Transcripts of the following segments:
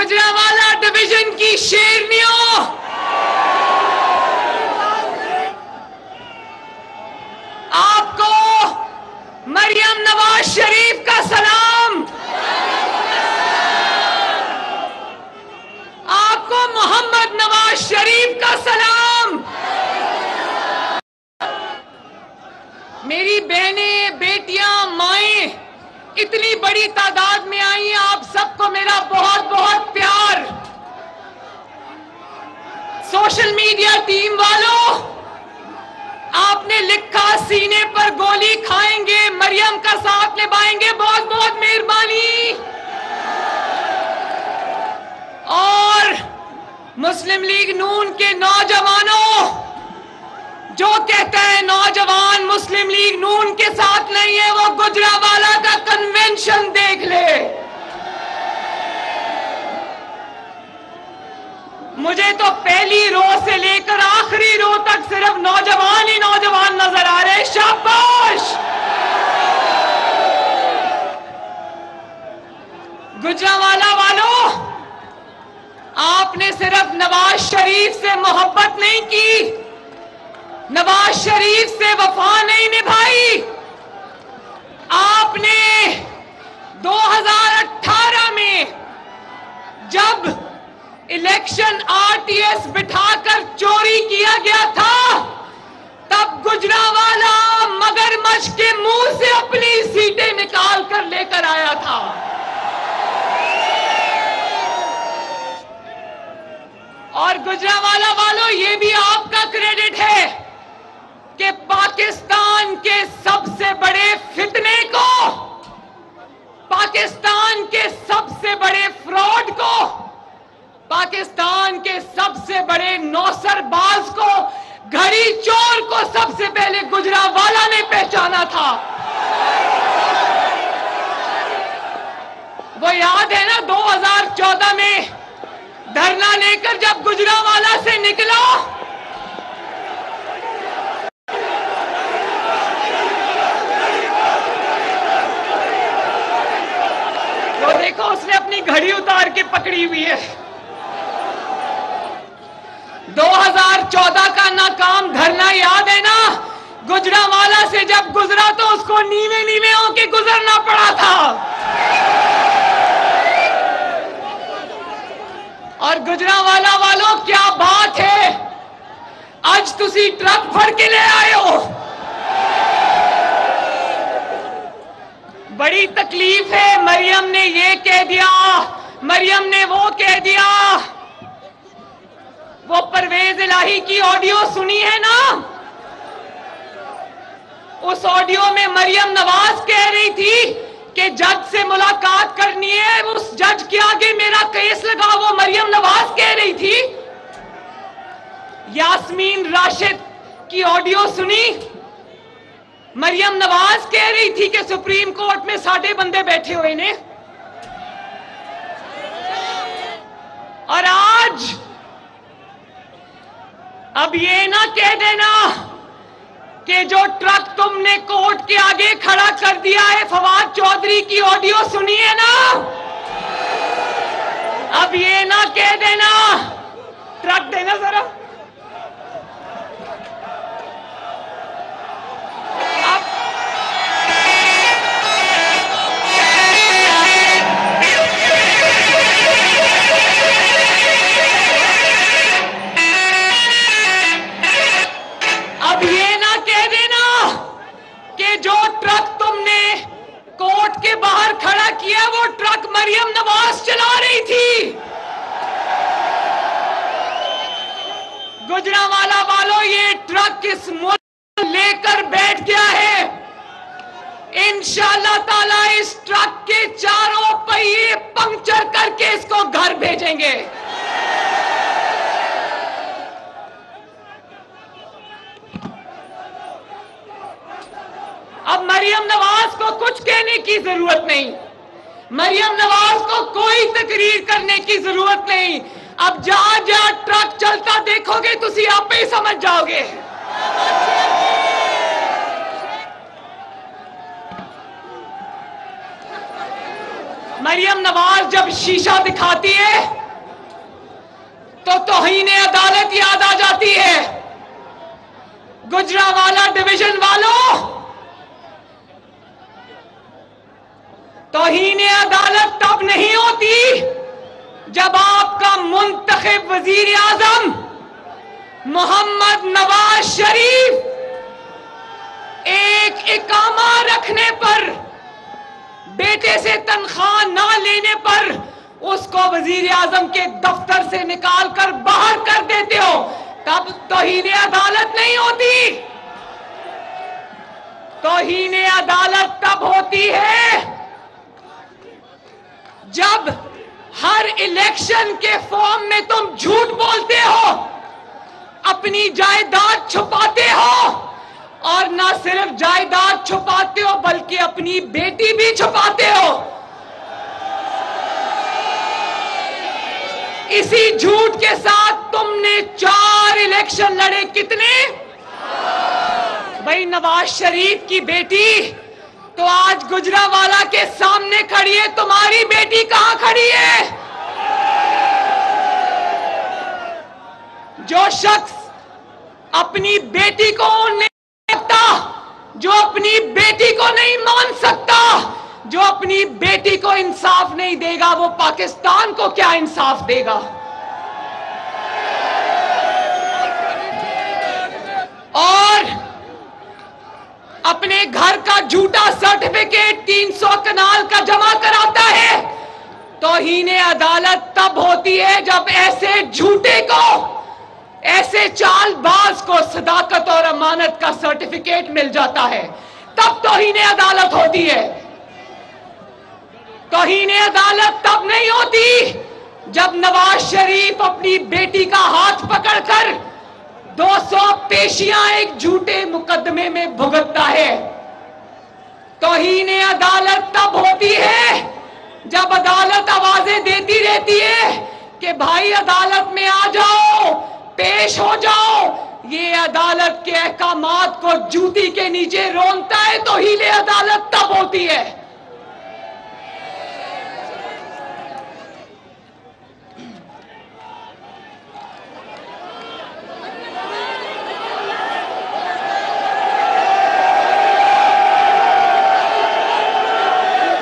Gujranwala division की शेरनियों, आपको मरियम नवाज शरीफ का सलाम, आपको मोहम्मद नवाज शरीफ का सलाम। मेरी बहनें, बेटियां, माएं इतनी बड़ी तादाद में आई हैं, आप सबको मेरा बहुत बहुत प्यार। सोशल मीडिया टीम वालों, आपने लिखा सीने पर गोली खाएंगे, मरियम का साथ निभाएंगे, बहुत बहुत मेहरबानी। और मुस्लिम लीग नून के नौजवानों, जो कहता है नौजवान मुस्लिम लीग नून के साथ नहीं है, वो गुजरांवाला का कन्वेंशन देख ले। मुझे तो पहली रो से लेकर आखिरी रो तक सिर्फ नौजवान ही नौजवान नजर आ रहे। शाबाश। गुजरांवाला वालों, आपने सिर्फ नवाज शरीफ से मोहब्बत नहीं की, नवाज शरीफ से वफा नहीं निभाई, आपने 2018 में जब इलेक्शन आरटीएस बिठाकर चोरी किया गया था, तब गुजरांवाला मगरमच्छ के मुंह से अपनी सीटें निकाल कर लेकर आया था। और गुजरांवाला वालों, ये भी आपका क्रेडिट है कि पाकिस्तान के सबसे बड़े फितने को, पाकिस्तान के सबसे बड़े फ्रॉड को, पाकिस्तान के सबसे बड़े नौसरबाज को, घड़ी चोर को सबसे पहले गुजरांवाला ने पहचाना था। वो याद है ना 2014 में धरना लेकर जब गुजरांवाला से निकला, वो देखो उसने अपनी घड़ी उतार के पकड़ी हुई है। 2014 का नाकाम धरना याद है ना? गुजरांवाला से जब गुजरा तो उसको नीवे नीवे होके गुजरना पड़ा था। और गुजरांवाला वालों, क्या बात है, आज तुसी ट्रक फड़ के ले आए हो। बड़ी तकलीफ है, मरियम ने ये कह दिया, मरियम ने वो कह दिया। वो परवेज इलाही की ऑडियो सुनी है ना? उस ऑडियो में मरियम नवाज कह रही थी कि जज से मुलाकात करनी है, उस जज के आगे मेरा केस लगा, वो मरियम नवाज कह रही थी। यास्मीन राशिद की ऑडियो सुनी? मरियम नवाज कह रही थी कि सुप्रीम कोर्ट में 60 बंदे बैठे हुए ने। और आज अब ये ना कह देना कि जो ट्रक तुमने कोर्ट के आगे खड़ा कर दिया है, फवाद चौधरी की ऑडियो सुनी है ना? अब ये ना कह देना, ट्रक देना जरा। अब ये ना कह देना कि जो ट्रक तुमने कोर्ट के बाहर खड़ा किया वो ट्रक मरियम नवाज चला रही थी। गुजरांवाला वालों, ये ट्रक इस मुल्क लेकर बैठ गया है। इंशाअल्लाह ताला इस ट्रक के चारों पहिए पंक्चर करके इसको घर भेजेंगे। अब मरियम नवाज को कुछ कहने की जरूरत नहीं, मरियम नवाज को कोई तकरीर करने की जरूरत नहीं। अब जहां जहां ट्रक चलता देखोगे तुसी आप ही समझ जाओगे। मरियम नवाज जब शीशा दिखाती है तो तौहीन अदालत याद आ जाती है। गुजरांवाला डिवीजन वालों, तौहीन अदालत तब नहीं होती जब आपका मुंतखब वजीर आजम मोहम्मद नवाज शरीफ एक इकामा रखने पर, बेटे से तनख्वाह ना लेने पर उसको वजीर आजम के दफ्तर से निकाल कर बाहर कर देते हो, तब तौहीन अदालत नहीं होती। तौहीन अदालत तब होती है जब हर इलेक्शन के फॉर्म में तुम झूठ बोलते हो, अपनी जायदाद छुपाते हो, और ना सिर्फ जायदाद छुपाते हो बल्कि अपनी बेटी भी छुपाते हो। इसी झूठ के साथ तुमने 4 इलेक्शन लड़े। कितने? भाई नवाज शरीफ की बेटी तो आज गुजरांवाला के सामने खड़ी है, तुम्हारी बेटी कहां खड़ी है? जो शख्स अपनी बेटी को नहीं सकता, जो अपनी बेटी को नहीं मान सकता, जो अपनी बेटी को इंसाफ नहीं देगा, वो पाकिस्तान को क्या इंसाफ देगा? और अपने घर का झूठा सर्टिफिकेट 300 कनाल का जमा कराता है। तौहीन अदालत तब होती है जब ऐसे झूठे को, ऐसे चालबाज को सदाकत और अमानत का सर्टिफिकेट मिल जाता है, तब तौहीन अदालत होती है। तौहीन अदालत तब नहीं होती जब नवाज शरीफ अपनी बेटी का हाथ पकड़कर 200 पेशियां एक झूठे मुकदमे में भुगतता है। तौहीन अदालत तब होती है जब अदालत आवाजें देती रहती है कि भाई अदालत में आ जाओ, पेश हो जाओ। ये अदालत के अहकामात को जूती के नीचे रोनता है। तौहीन अदालत तब होती है।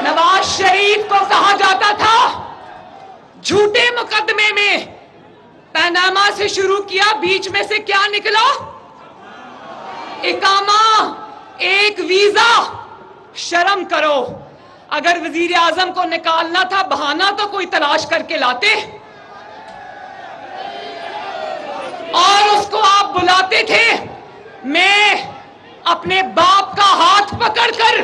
नवाज शरीफ को कहा जाता था झूठे मुकदमे में, पनामा से शुरू किया, बीच में से क्या निकला? इकामा, एक वीजा। शर्म करो, अगर वजीर आजम को निकालना था बहाना तो कोई तलाश करके लाते, और उसको आप बुलाते थे। मैं अपने बाप का हाथ पकड़कर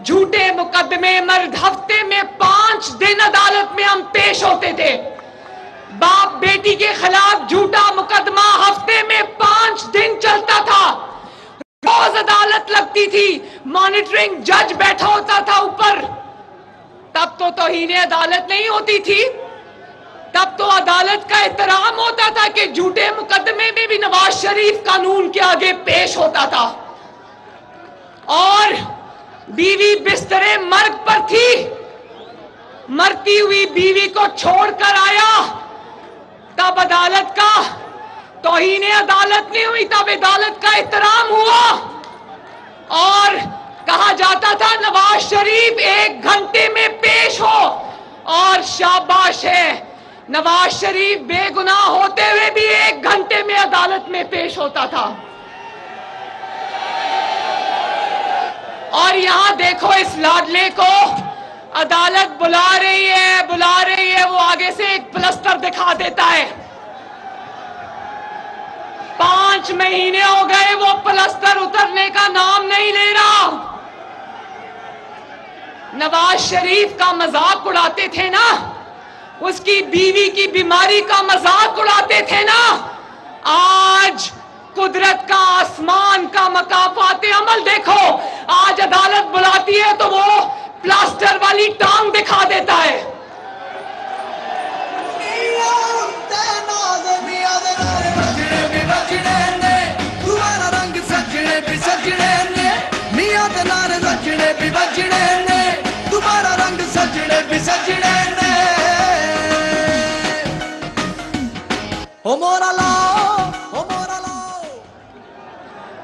झूठे मुकदमे, मर्द हफ्ते में 5 दिन अदालत में हम पेश होते थे। बाप बेटी के खिलाफ झूठा मुकदमा हफ्ते में 5 दिन चलता था। रोज अदालत लगती थी, मॉनिटरिंग जज बैठा होता था ऊपर। तब तो तौहीन अदालत नहीं होती थी, तब तो अदालत का एहतराम होता था कि झूठे मुकदमे में भी नवाज शरीफ कानून के आगे पेश होता था। और बीवी बिस्तरे मर्ग पर थी, मरती हुई बीवी को छोड़कर आया, तब अदालत का तौहीन अदालत नहीं हुई, तब अदालत का एहतराम हुआ। और कहा जाता था नवाज शरीफ 1 घंटे में पेश हो, और शाबाश है, नवाज शरीफ बेगुनाह होते हुए भी 1 घंटे में अदालत में पेश होता था। और यहां देखो इस लाडले को अदालत बुला रही है, वो आगे से एक प्लास्टर दिखा देता है। 5 महीने हो गए, वो प्लास्टर उतरने का नाम नहीं ले रहा। नवाज शरीफ का मजाक उड़ाते थे ना, उसकी बीवी की बीमारी का मजाक उड़ाते थे ना, आज कुदरत का, आसमान का मकाफात अमल देखो। आज अदालत बुलाती है तो वो प्लास्टर वाली टांग दिखा देता है। तुम्हारा रंग सजने भी सजने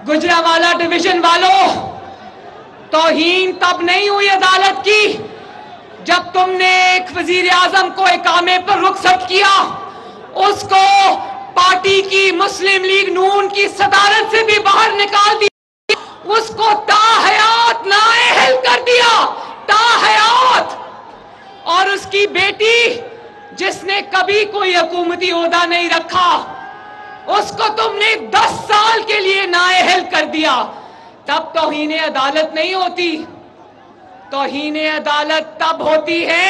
गुजरांवाला डिवीजन वालों, तौहीन तब नहीं हुई अदालत की जब तुमने एक वजीर आजम को इकामे पर रुखसत किया, उसको पार्टी की मुस्लिम लीग नून की सदारत से भी बाहर निकाल दिया, उसको ताहयात नाअहल कर दिया, ताहयात। और उसकी बेटी जिसने कभी कोई हुकूमती ओहदा नहीं रखा, उसको तुमने 10 साल के लिए नाअहल कर दिया। तब तौहीन अदालत नहीं होती। तौहीन अदालत तब होती है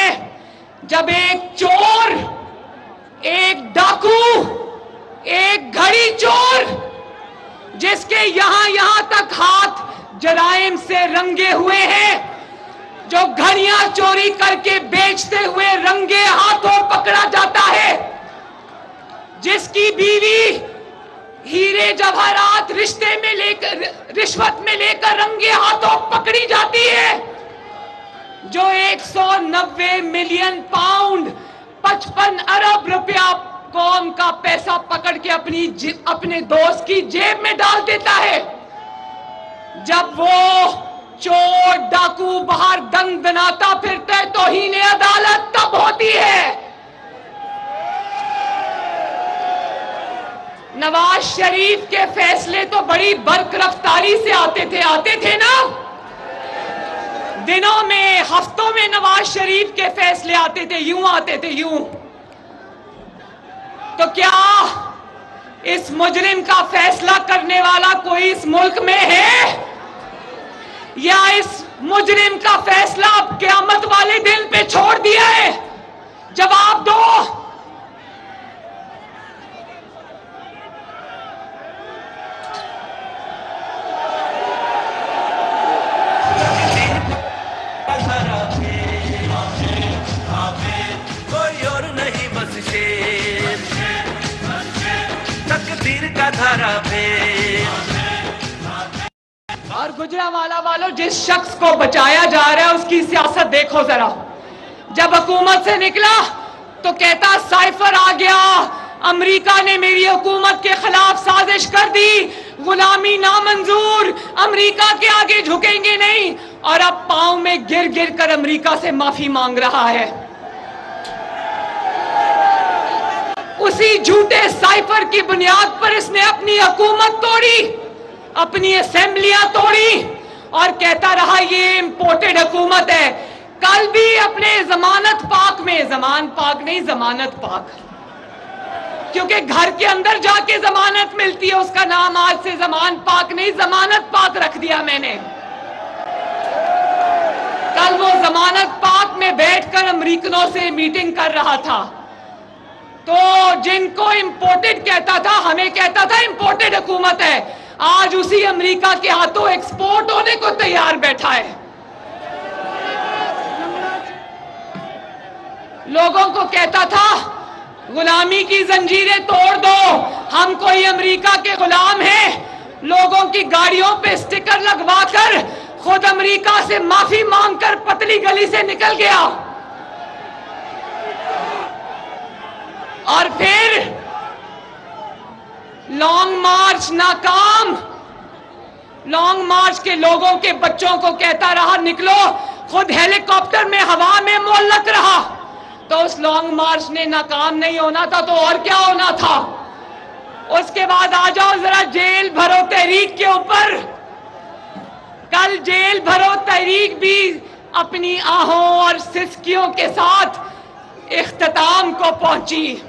जब एक चोर, एक डाकू, एक घड़ी चोर, जिसके यहां तक हाथ जराइम से रंगे हुए हैं, जो घड़ियां चोरी करके बेचते हुए रंगे हाथों पकड़ा जाता है, जिसकी बीवी हीरे जवाहरात रिश्ते में लेकर, रिश्वत में लेकर रंगे हाथों पकड़ी जाती है, जो 190 मिलियन पाउंड 55 अरब रुपया कौम का पैसा पकड़ के अपने दोस्त की जेब में डाल देता है। जब वो चोर डाकू बाहर दंग दनाता फिरता है, तौहीन अदालत तब होती है। नवाज शरीफ के फैसले तो बड़ी बर्क रफ्तारी से आते थे ना, दिनों में हफ्तों में नवाज शरीफ के फैसले आते थे, यूं। तो क्या इस मुजरिम का फैसला करने वाला कोई इस मुल्क में है, या इस मुजरिम का फैसला अब क़यामत वाले दिन पे छोड़ दिया है? जवाब दो। और गुजरांवाला वालों, जिस शख्स को बचाया जा रहा है उसकी सियासत देखो जरा। जब हुकूमत से निकला तो कहता साइफर आ गया, अमेरिका ने मेरी हुकूमत के खिलाफ साजिश कर दी, गुलामी नामंजूर, अमेरिका के आगे झुकेंगे नहीं। और अब पांव में गिर गिर कर अमेरिका से माफी मांग रहा है। उसी झूठे साइफर की बुनियाद पर इसने अपनी हुकूमत तोड़ी, अपनी असेंबलियां तोड़ी और कहता रहा ये इंपोर्टेड हुकूमत है। कल भी अपने जमानत पाक में, जमान पाक नहीं जमानत पाक, क्योंकि घर के अंदर जाके जमानत मिलती है, उसका नाम आज से जमान पाक नहीं जमानत पाक रख दिया मैंने। कल वो जमानत पाक में बैठकर अमेरिकनों से मीटिंग कर रहा था, तो जिनको इंपोर्टेड कहता था, हमें कहता था इंपोर्टेड हुकूमत है, आज उसी अमेरिका के हाथों एक्सपोर्ट होने को तैयार बैठा है। लोगों को कहता था गुलामी की जंजीरें तोड़ दो, हम कोई अमेरिका के गुलाम हैं। लोगों की गाड़ियों पे स्टिकर लगवाकर खुद अमेरिका से माफी मांगकर पतली गली से निकल गया। और फिर लॉन्ग मार्च नाकाम, लॉन्ग मार्च के लोगों के बच्चों को कहता रहा निकलो, खुद हेलीकॉप्टर में हवा में मुअल्लक रहा। तो उस लॉन्ग मार्च ने नाकाम नहीं होना था तो और क्या होना था? उसके बाद आ जाओ जरा जेल भरो तहरीक के ऊपर। कल जेल भरो तहरीक भी अपनी आहों और सिसकियों के साथ इख्तिताम को पहुंची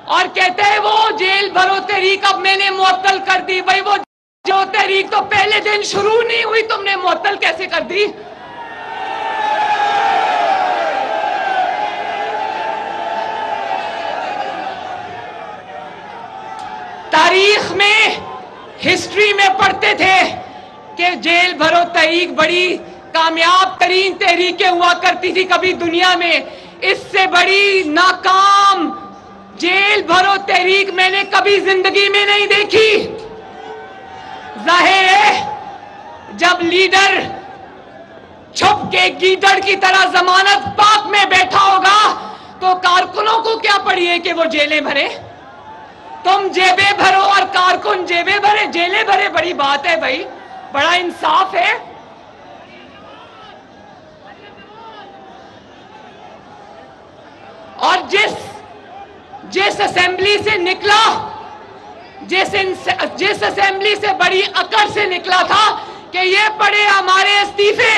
और कहते हैं वो जेल भरो तहरीक अब मैंने मुअत्तल कर दी। भाई वो जो तहरीक तो पहले दिन शुरू नहीं हुई, तुमने मुअत्तल कैसे कर दी? तारीख में, हिस्ट्री में पढ़ते थे कि जेल भरो तहरीक बड़ी कामयाब तरीन तहरीकें हुआ करती थी कभी दुनिया में। इससे बड़ी नाकाम जेल भरो तहरीक मैंने कभी जिंदगी में नहीं देखी। जाहिर है जब लीडर छुप के गीदड़ की तरह जमानत पाक में बैठा होगा तो कारकुनों को क्या पड़ी है कि वो जेलें भरे? तुम जेबे भरो और कारकुन जेबे भरे, जेले भरे, बड़ी बात है भाई, बड़ा इंसाफ है। और जिस असेंबली से निकला, जिस असेंबली से बड़ी अकड़ से निकला था कि ये पड़े हमारे इस्तीफे,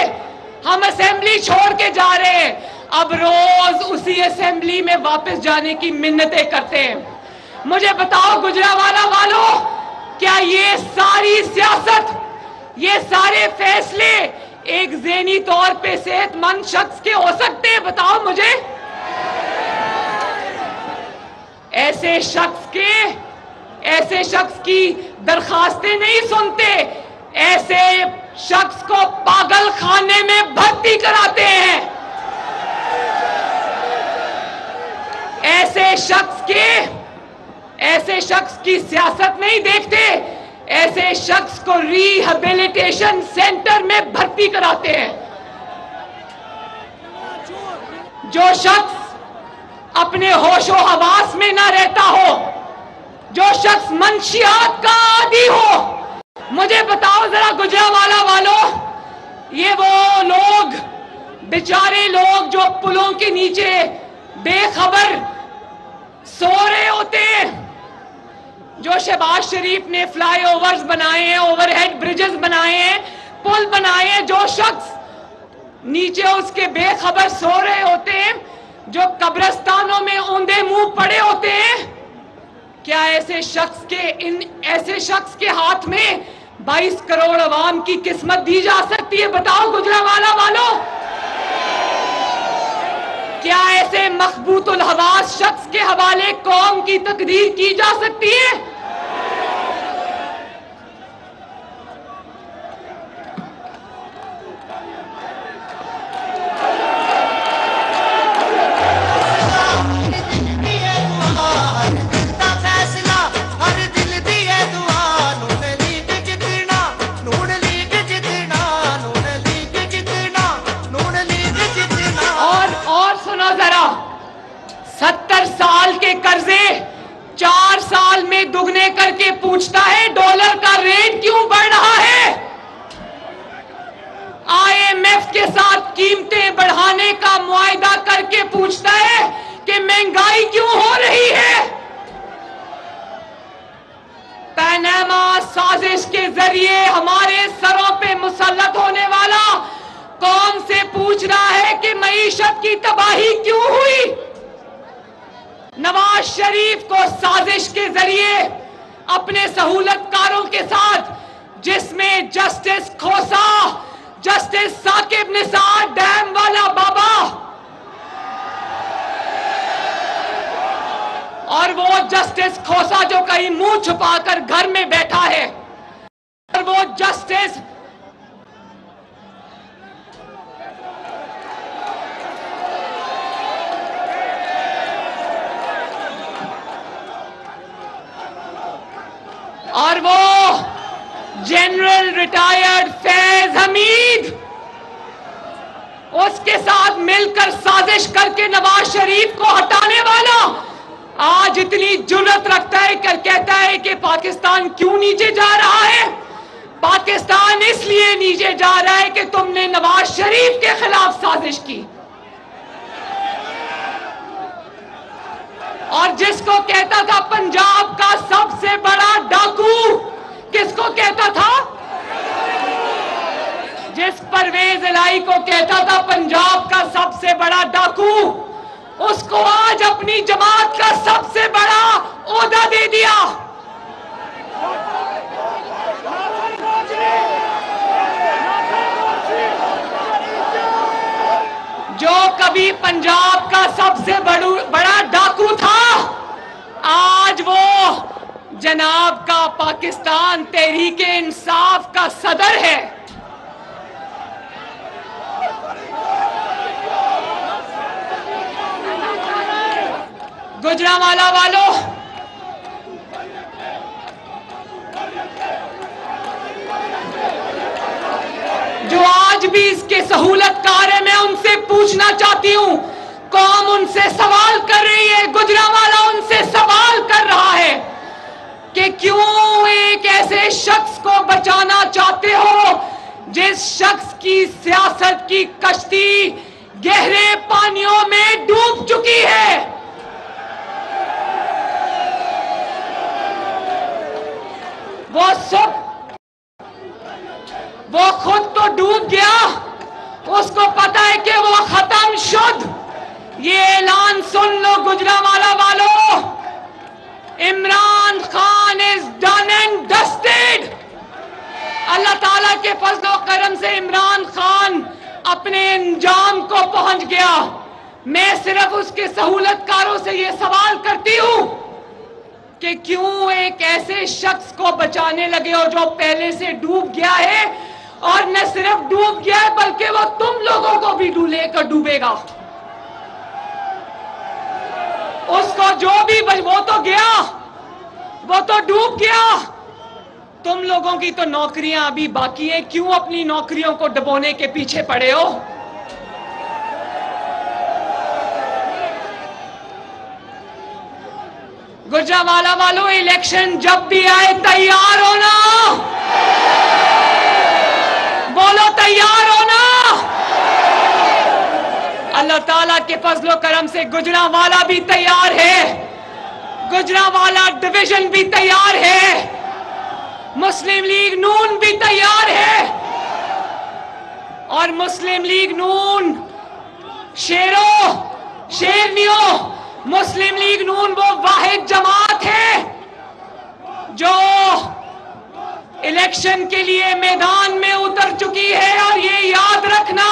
हम असेंबली छोड़ के जा रहे हैं, अब रोज उसी असेंबली में वापस जाने की मिन्नतें करते हैं। मुझे बताओ गुजरांवाला वालों, क्या ये सारी सियासत, ये सारे फैसले एक ज़हनी तौर पे सेहतमंद शख्स के हो सकते हैं? बताओ मुझे। ऐसे शख्स की दरखास्तें नहीं सुनते, ऐसे शख्स को पागल खाने में भर्ती कराते हैं, ऐसे शख्स की सियासत नहीं देखते, ऐसे शख्स को रिहेबिलिटेशन सेंटर में भर्ती कराते हैं। जो शख्स अपने होशो हवास में ना रहता हो, जो शख्स मंशियात का आदी हो, मुझे बताओ जरा गुजरांवाला वालों, ये वो लोग, बेचारे लोग जो पुलों के नीचे बेखबर सो रहे होते हैं, जो शहबाज शरीफ ने फ्लाईओवर्स बनाए हैं, ओवरहेड ब्रिजेस बनाए हैं, पुल बनाए हैं, जो शख्स नीचे उसके बेखबर सो रहे होते हैं, जो कब्रिस्तानों में औंधे मुंह पड़े होते हैं, क्या ऐसे शख्स के हाथ में 22 करोड़ अवाम की किस्मत दी जा सकती है? बताओ गुजरांवाला वालों, क्या ऐसे मखबूतुल हवास शख्स के हवाले कौम की तकदीर की जा सकती है? और सुनो जरा, 70 साल के कर्जे 4 साल में दुगने करके पूछता है डॉलर का रेट क्यों बढ़ रहा है? IMF के साथ कीमतें बढ़ाने का मुआहदा करके पूछता है कि महंगाई क्यों हो रही है? पनामा साजिश के जरिए हमारे सरों पे मुसल्लत होने वाला कौम से पूछ रहा है कि मईशत की तबाही क्यों हुई? नवाज शरीफ को साजिश के जरिए अपने सहूलतकारों के साथ, जिसमें जस्टिस खोसा, जस्टिस साकिब निसार डैम वाला बाबा और वो जस्टिस खोसा जो कहीं मुंह छुपाकर घर में बैठा है, और वो जस्टिस और वो जनरल रिटायर्ड फैज हमीद, उसके साथ मिलकर साजिश करके नवाज शरीफ को हटाने वाला आज इतनी जुर्रत रखता है, कहता है कि पाकिस्तान क्यों नीचे जा रहा है? पाकिस्तान इसलिए नीचे जा रहा है कि तुमने नवाज शरीफ के खिलाफ साजिश की। और जिसको कहता था पंजाब का सबसे बड़ा डाकू, किसको कहता था? जिस परवेज इलाही को कहता था पंजाब का सबसे बड़ा डाकू, उसको आज अपनी जमात का सबसे बड़ा ओहदा दे दिया। जो कभी पंजाब का सबसे बड़ा डाकू था, आज वो जनाब का पाकिस्तान तहरीके इंसाफ का सदर है। गुजरांवाला वालों, जो आज भी इसके सहूलतकार है, मैं उनसे पूछना चाहती हूं, कौम उनसे सवाल कर रही है, गुजरांवाला उनसे सवाल कर रहा है, कि क्यों एक ऐसे शख्स को बचाना चाहते हो जिस शख्स की सियासत की कश्ती गहरे पानियों में डूब चुकी है। वो खुद तो डूब गया, उसको पता है कि वो खत्म शुद्ध। ये ऐलान सुन लो गुजरांवाला वालों, Imran Khan is done and dusted. Allah Taala के फजल और करम से इमरान खान अपने अंजाम को पहुंच गया। मैं सिर्फ उसके सहूलतकारों से ये सवाल करती हूं कि क्यों एक ऐसे शख्स को बचाने लगे हो जो पहले से डूब गया है, और न सिर्फ डूब गया है बल्कि वो तुम लोगों को भी लेकर डूबेगा। उसको जो भी वो तो गया, वो तो डूब गया। तुम लोगों की तो नौकरियां अभी बाकी है, क्यों अपनी नौकरियों को डुबोने के पीछे पड़े हो? गुजरांवाला वालों, इलेक्शन जब भी आए तैयार होना। बोलो तैयार होना। अल्लाह ताला के फजलो करम से गुजरांवाला भी तैयार है, गुजरांवाला डिवीजन भी तैयार है, मुस्लिम लीग नून भी तैयार है। और मुस्लिम लीग नून शेरों शेरनियों, मुस्लिम लीग नून वो वाहिद जमात है जो इलेक्शन के लिए मैदान में उतर चुकी है। और ये याद रखना,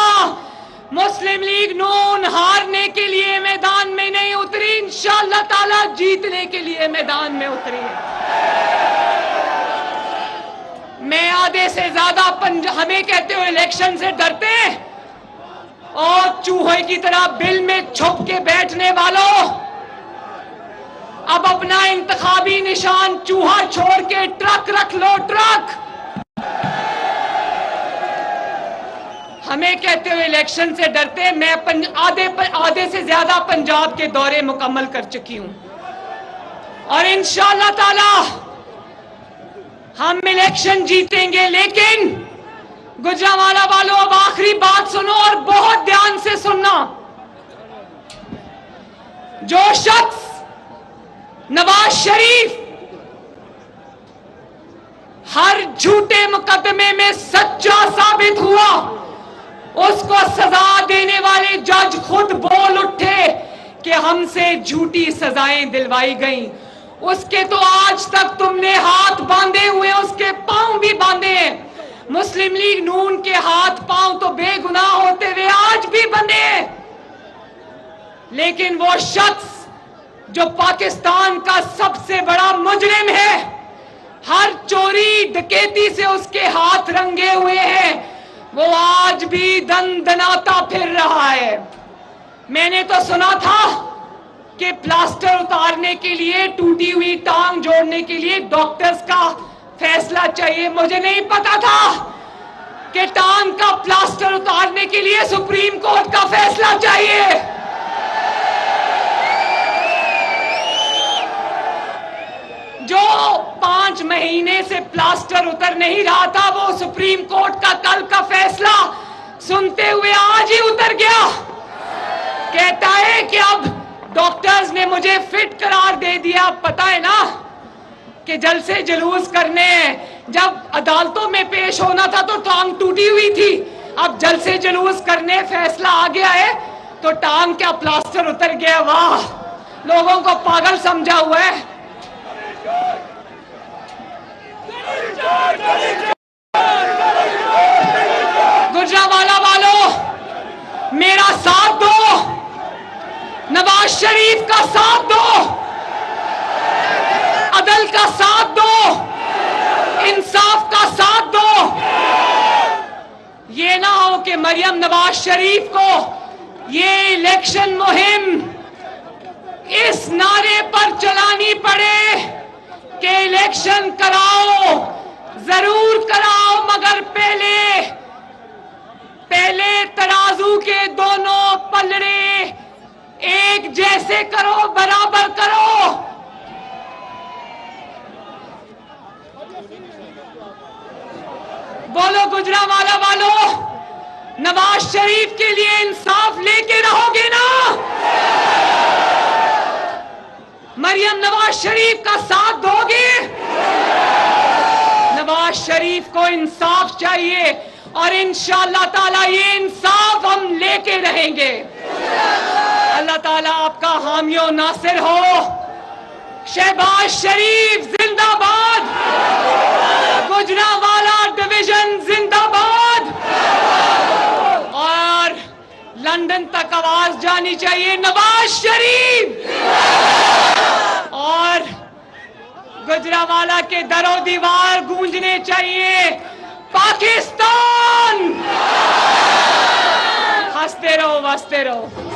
मुस्लिम लीग नून हारने के लिए मैदान में नहीं उतरी, इंशाअल्लाह ताला जीतने के लिए मैदान में उतरी है। मैं आधे से ज्यादा हमें कहते हो इलेक्शन से डरते हैं, और चूहे की तरह बिल में छुप के बैठने वालों, अब अपना इंतखाबी निशान चूहा छोड़ के ट्रक रख लो, ट्रक। हमें कहते हुए इलेक्शन से डरते, मैं आधे से ज्यादा पंजाब के दौरे मुकम्मल कर चुकी हूं, और इंशाअल्लाह ताला हम इलेक्शन जीतेंगे। लेकिन गुजरांवाला वालों, अब आखिरी बात सुनो और बहुत ध्यान से सुनना। जो शख्स नवाज शरीफ हर झूठे मुकदमे में सच्चा साबित हुआ, उसको सजा देने वाले जज खुद बोल उठे कि हमसे झूठी सजाएं दिलवाई गईं। उसके तो आज तक तुमने हाथ बांधे हुए, उसके पांव भी बांधे हैं। मुस्लिम लीग नून के हाथ पांव तो बेगुनाह होते हुए आज भी बंधे हैं। लेकिन वो शख्स जो पाकिस्तान का सबसे बड़ा मुजरिम है, हर चोरी डकैती से उसके हाथ रंगे हुए हैं, वो आज भी दंदनाता फिर रहा है। मैंने तो सुना था कि प्लास्टर उतारने के लिए, टूटी हुई टांग जोड़ने के लिए डॉक्टर्स का फैसला चाहिए। मुझे नहीं पता था कि टांग का प्लास्टर उतारने के लिए सुप्रीम कोर्ट का फैसला चाहिए। जो 5 महीने से प्लास्टर उतर नहीं रहा था, वो सुप्रीम कोर्ट का कल का फैसला सुनते हुए आज ही उतर गया। कहता है कि अब डॉक्टर्स ने मुझे फिट करार दे दिया। पता है ना कि जलसे जुलूस करने, जब अदालतों में पेश होना था तो टांग टूटी हुई थी, अब जलसे जुलूस करने फैसला आ गया है तो टांग का प्लास्टर उतर गया। वाह, लोगों को पागल समझा हुआ है। गुजरांवाला वालों, मेरा साथ दो, नवाज शरीफ का साथ दो, अदल का साथ दो, इंसाफ का साथ दो। ये ना हो कि मरियम नवाज शरीफ को ये इलेक्शन मुहिम इस नारे पर चलानी पड़े कि इलेक्शन कराओ, जरूर कराओ, मगर पहले तराजू के दोनों पलड़े एक जैसे करो, बराबर करो। बोलो गुजरांवाला वालों, नवाज शरीफ के लिए इंसाफ लेके रहोगे ना? मरियम नवाज शरीफ का साथ दोगे? नवाज शरीफ को इंसाफ चाहिए और इंशाअल्लाह ताला ये इंसाफ हम लेके रहेंगे। अल्लाह ताला आपका हामी और नासिर हो। शहबाज शरीफ जिंदाबाद, गुजरांवाला डिवीजन जिंदाबाद। और लंदन तक आवाज जानी चाहिए, नवाज शरीफ। और गुजरांवाला के दरो दीवार गूंजने चाहिए, पाकिस्तान। हंसते रहो, बसते रहो।